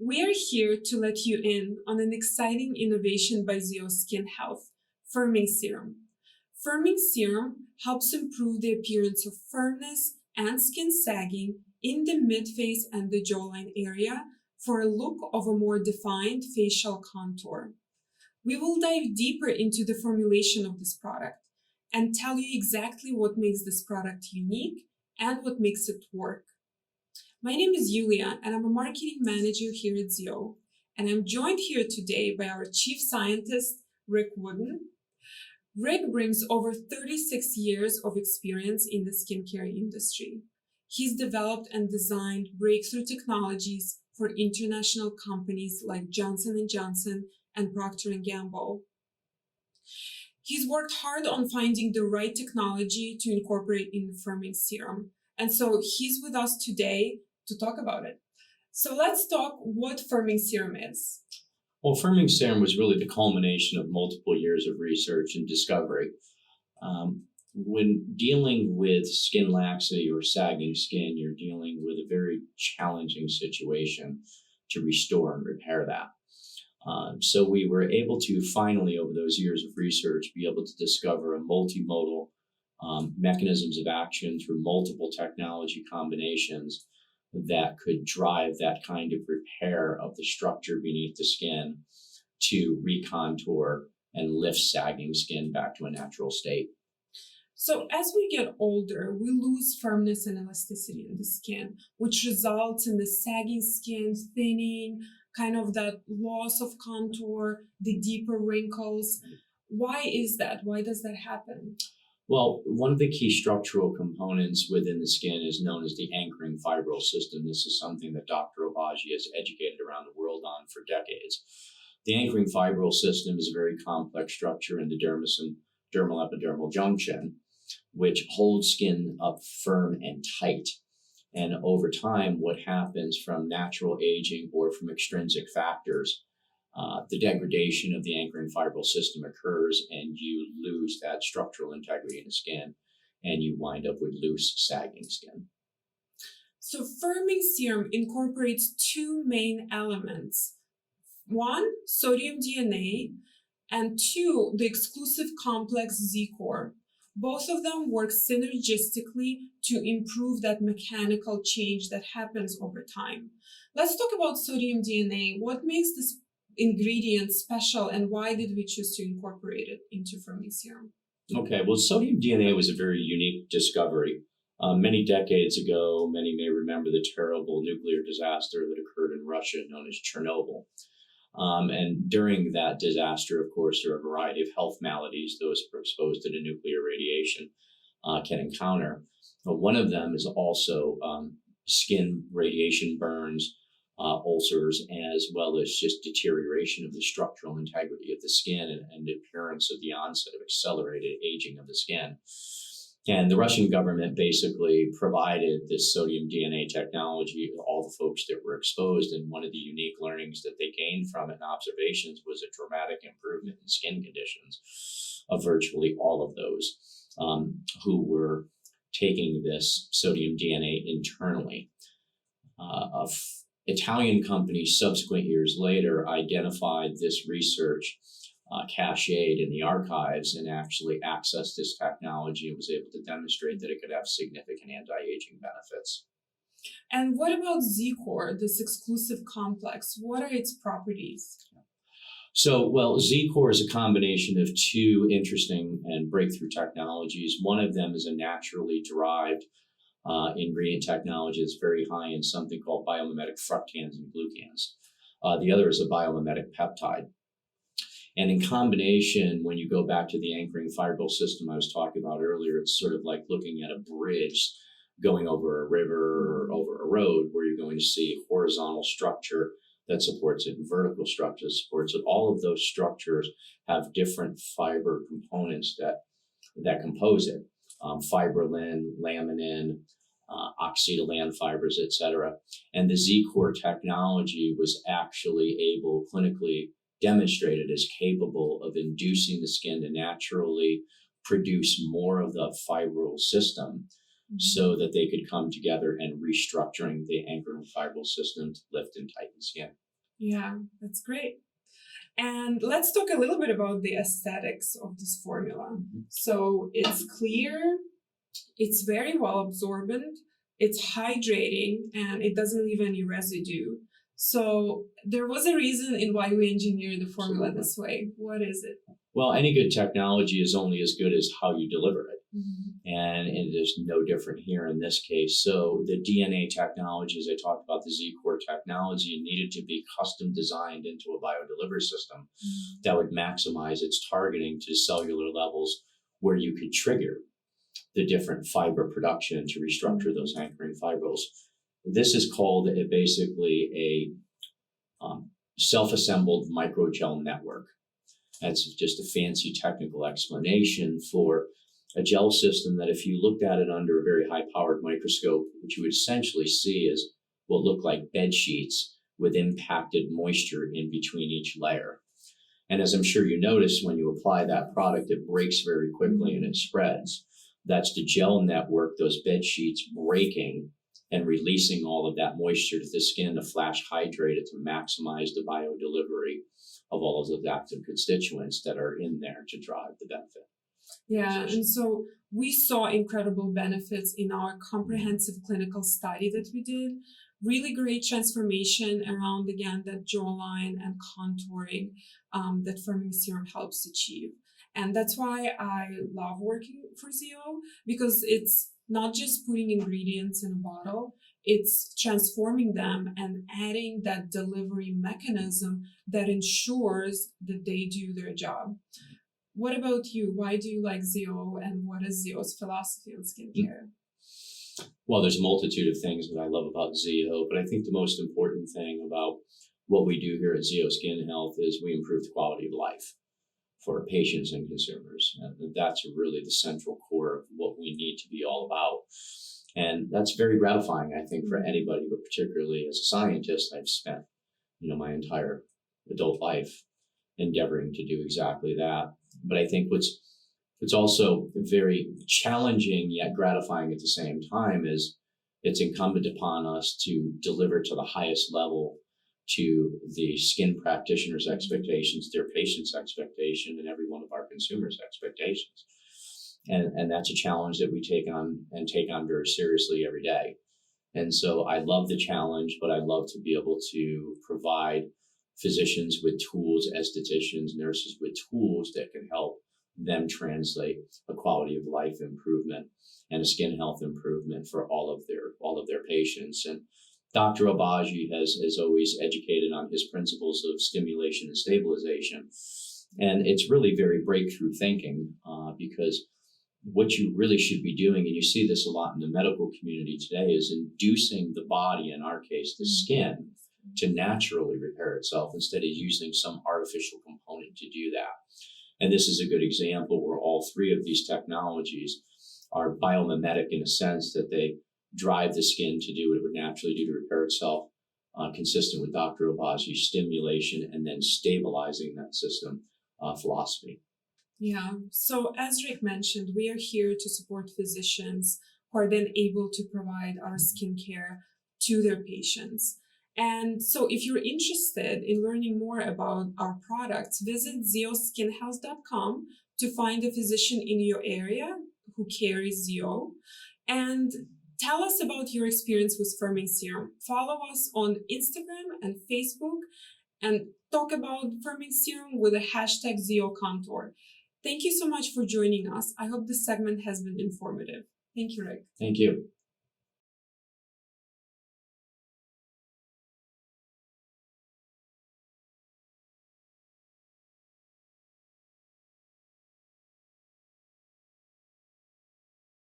We are here to let you in on an exciting innovation by ZCore Skin Health, Firming Serum. Firming Serum helps improve the appearance of firmness and skin sagging in the mid-face and the jawline area for a look of a more defined facial contour. We will dive deeper into the formulation of this product and tell you exactly what makes this product unique and what makes it work. My name is Yulia, and I'm a marketing manager here at ZCore, and I'm joined here today by our chief scientist, Rick Woodin. Rick brings over 36 years of experience in the skincare industry. He's developed and designed breakthrough technologies for international companies like Johnson & Johnson and Procter & Gamble. He's worked hard on finding the right technology to incorporate in the Firming Serum, and so he's with us today to talk about it. So let's talk what Firming Serum is. Well, Firming Serum was really the culmination of multiple years of research and discovery. When dealing with skin laxity or sagging skin, you're dealing with a very challenging situation to restore and repair that. So we were able to finally, over those years of research, be able to discover a multimodal mechanisms of action through multiple technology combinations that could drive that kind of repair of the structure beneath the skin to recontour and lift sagging skin back to a natural state. So as we get older, we lose firmness and elasticity in the skin, which results in the sagging skin, thinning, kind of that loss of contour, the deeper wrinkles. Why is that? Why does that happen? Well, one of the key structural components within the skin is known as the anchoring fibril system. This is something that Dr. Obagi has educated around the world on for decades. The anchoring fibril system is a very complex structure in the dermis and dermal epidermal junction, which holds skin up firm and tight. And over time, what happens from natural aging or from extrinsic factors, the degradation of the anchoring fibril system occurs and you lose that structural integrity in the skin and you wind up with loose, sagging skin. So Firming Serum incorporates two main elements. One, sodium DNA, and two, the exclusive complex ZCore. Both of them work synergistically to improve that mechanical change that happens over time. Let's talk about sodium DNA. What makes this ingredient special and why did we choose to incorporate it into Firming Serum? Okay, well, sodium DNA was a very unique discovery. Many decades ago, many may remember the terrible nuclear disaster that occurred in Russia known as Chernobyl. And during that disaster, of course, there are a variety of health maladies those who are exposed to the nuclear radiation can encounter. But one of them is also skin radiation burns, ulcers, as well as just deterioration of the structural integrity of the skin and the appearance of the onset of accelerated aging of the skin. And the Russian government basically provided this sodium DNA technology to all the folks that were exposed. And one of the unique learnings that they gained from it and observations was a dramatic improvement in skin conditions of virtually all of those who were taking this sodium DNA internally. Italian companies subsequent years later identified this research cached in the archives and actually accessed this technology and was able to demonstrate that it could have significant anti-aging benefits. And what about ZCore, this exclusive complex? What are its properties? So, well, ZCore is a combination of two interesting and breakthrough technologies. One of them is a naturally derived ingredient technology that's very high in something called biomimetic fructans and glucans. The other is a biomimetic peptide. And in combination, when you go back to the anchoring fibril system I was talking about earlier, it's sort of like looking at a bridge going over a river or over a road where you're going to see horizontal structure that supports it and vertical structure that supports it. All of those structures have different fiber components that compose it. Fibrillin, laminin, oxydolan fibers, etc. And the ZCore technology was actually able clinically demonstrated as capable of inducing the skin to naturally produce more of the fibril system so that they could come together and restructuring the anchoring fibril system to lift and tighten skin. Yeah, that's great. And let's talk a little bit about the aesthetics of this formula. So it's clear, it's very well absorbent, it's hydrating, and it doesn't leave any residue. So there was a reason in why we engineered the formula this way. What is it? Well, any good technology is only as good as how you deliver it. Mm-hmm. And it is no different here in this case. So the DNA technology, as I talked about, the ZCore technology needed to be custom designed into a biodelivery system that would maximize its targeting to cellular levels where you could trigger the different fiber production to restructure those anchoring fibrils. This is called basically a self-assembled microgel network. That's just a fancy technical explanation for a gel system that if you looked at it under a very high-powered microscope, what you would essentially see is what look like bed sheets with impacted moisture in between each layer. And as I'm sure you notice, when you apply that product, it breaks very quickly and it spreads. That's the gel network, those bed sheets breaking and releasing all of that moisture to the skin to flash hydrate it to maximize the biodelivery of all of those active constituents that are in there to drive the benefit. Yeah, and so we saw incredible benefits in our comprehensive clinical study that we did. Really great transformation around, again, that jawline and contouring that firming serum helps achieve. And that's why I love working for ZO, because it's not just putting ingredients in a bottle, it's transforming them and adding that delivery mechanism that ensures that they do their job. What about you? Why do you like ZO, and what is ZO's philosophy on skincare? Well, there's a multitude of things that I love about ZO, but I think the most important thing about what we do here at ZO Skin Health is we improve the quality of life for patients and consumers. And that's really the central core of what we need to be all about. And that's very gratifying, I think, for anybody, but particularly as a scientist, I've spent, my entire adult life endeavoring to do exactly that. But I think what's also very challenging yet gratifying at the same time is it's incumbent upon us to deliver to the highest level to the skin practitioners' expectations, their patients' expectation, and every one of our consumers' expectations. And that's a challenge that we take on very seriously every day. And so I love the challenge, but I love to be able to provide physicians with tools, estheticians, nurses with tools that can help them translate a quality of life improvement and a skin health improvement for all of their patients. And Dr. Obagi has always educated on his principles of stimulation and stabilization. And it's really very breakthrough thinking because what you really should be doing, and you see this a lot in the medical community today, is inducing the body, in our case, the skin, to naturally repair itself instead of using some artificial component to do that. And this is a good example where all three of these technologies are biomimetic in a sense that they drive the skin to do what it would naturally do to repair itself, consistent with Dr. Obagi's stimulation and then stabilizing that system philosophy. Yeah, so as Rick mentioned, we are here to support physicians who are then able to provide our skincare to their patients. And so if you're interested in learning more about our products, visit zeoskinhealth.com to find a physician in your area who carries ZO. And tell us about your experience with firming serum. Follow us on Instagram and Facebook and talk about firming serum with the hashtag ZOContour. Thank you so much for joining us. I hope this segment has been informative. Thank you, Rick. Thank you.